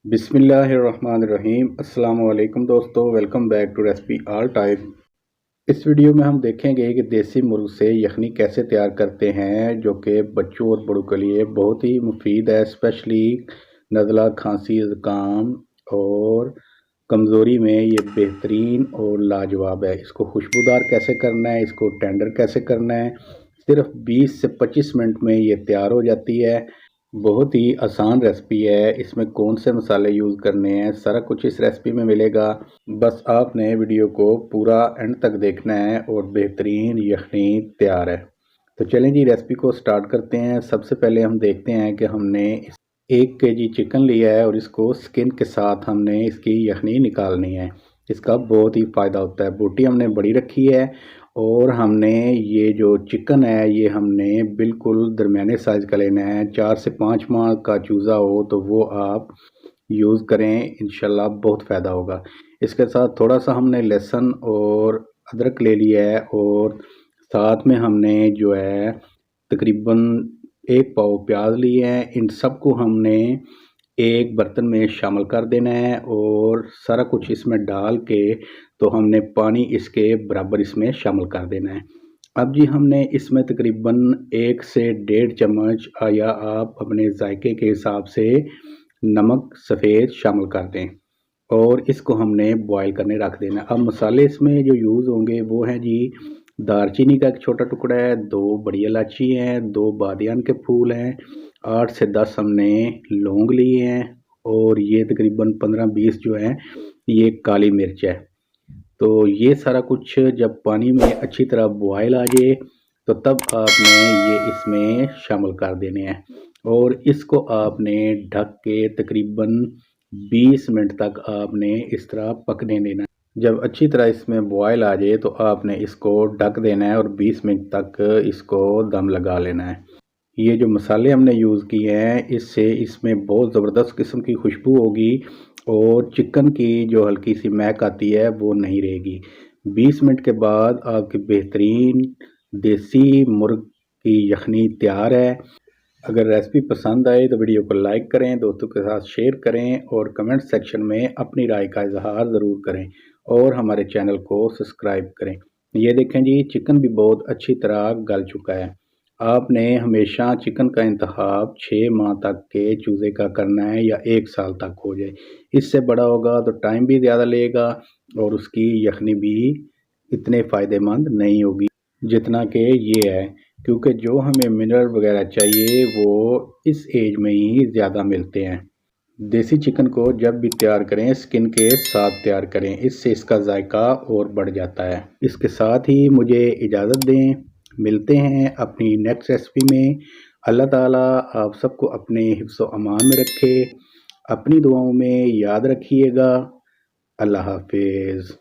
बिस्मिल्लाहिर्रहमानिर्रहीम। अस्सलाम वालेकुम दोस्तों, welcome back to recipe all type. इस वीडियो में हम देखेंगे कि देसी मुर्ग से यखनी कैसे तैयार करते हैं, जो कि बच्चों और बड़ों के लिए बहुत ही मुफीद है। स्पेशली नज़ला, खांसी, ज़ुकाम और कमज़ोरी में ये बेहतरीन और लाजवाब है। इसको खुशबूदार कैसे करना है, इसको टेंडर कैसे करना है, सिर्फ 20 से 25 मिनट में ये तैयार हो जाती है। बहुत ही आसान रेसिपी है। इसमें कौन से मसाले यूज़ करने हैं, सारा कुछ इस रेसिपी में मिलेगा। बस आपने वीडियो को पूरा एंड तक देखना है और बेहतरीन यखनी तैयार है। तो चलें जी, रेसिपी को स्टार्ट करते हैं। सबसे पहले हम देखते हैं कि हमने 1 kg चिकन लिया है और इसको स्किन के साथ हमने इसकी यखनी निकालनी है। इसका बहुत ही फ़ायदा होता है। बोटी हमने बड़ी रखी है और हमने ये जो चिकन है ये हमने बिल्कुल दरमियाने साइज़ का लेना है। 4 से 5 माह का चूज़ा हो तो वो आप यूज़ करें, इंशाल्लाह बहुत फ़ायदा होगा। इसके साथ थोड़ा सा हमने लहसुन और अदरक ले लिया है और साथ में हमने जो है तकरीबन 1 पाव प्याज लिए हैं। इन सबको हमने एक बर्तन में शामिल कर देना है और सारा कुछ इसमें डाल के तो हमने पानी इसके बराबर इसमें शामिल कर देना है। अब जी हमने इसमें तकरीबन 1 से 1.5 चम्मच या आप अपने जायके के हिसाब से नमक सफ़ेद शामिल कर दें और इसको हमने बॉयल करने रख देना है। अब मसाले इसमें जो यूज़ होंगे वो हैं जी, दालचीनी का एक छोटा टुकड़ा है, 2 बड़ी इलायची हैं, 2 बादियान के फूल हैं, 8 से 10 हमने लौंग लिए हैं और ये तकरीबन 15-20 जो हैं ये काली मिर्च है। तो ये सारा कुछ जब पानी में अच्छी तरह बॉयल आ जाए तो तब आपने ये इसमें शामिल कर देने हैं और इसको आपने ढक के तकरीबन 20 मिनट तक आपने इस तरह पकने देना है। जब अच्छी तरह इसमें बॉयल आ जाए तो आपने इसको ढक देना है और 20 मिनट तक इसको दम लगा लेना है। ये जो मसाले हमने यूज़ किए हैं इससे इसमें बहुत ज़बरदस्त किस्म की खुशबू होगी और चिकन की जो हल्की सी महक आती है वो नहीं रहेगी। 20 मिनट के बाद आपकी बेहतरीन देसी मुर्ग की यखनी तैयार है। अगर रेसिपी पसंद आए तो वीडियो को लाइक करें, दोस्तों के साथ शेयर करें और कमेंट सेक्शन में अपनी राय का इजहार ज़रूर करें और हमारे चैनल को सब्सक्राइब करें। ये देखें जी, चिकन भी बहुत अच्छी तरह गल चुका है। आपने हमेशा चिकन का इंतखाब 6 माह तक के चूज़े का करना है या 1 साल तक हो जाए। इससे बड़ा होगा तो टाइम भी ज़्यादा लेगा और उसकी यखनी भी इतने फ़ायदेमंद नहीं होगी जितना कि ये है, क्योंकि जो हमें मिनरल वगैरह चाहिए वो इस एज में ही ज़्यादा मिलते हैं। देसी चिकन को जब भी तैयार करें स्किन के साथ तैयार करें, इससे इसका जायका और बढ़ जाता है। इसके साथ ही मुझे इजाज़त दें, मिलते हैं अपनी नेक्स्ट रेसिपी में। अल्लाह ताला आप सबको अपने हिफ्ज़ व अमान में रखे, अपनी दुआओं में याद रखिएगा। अल्लाह हाफिज़।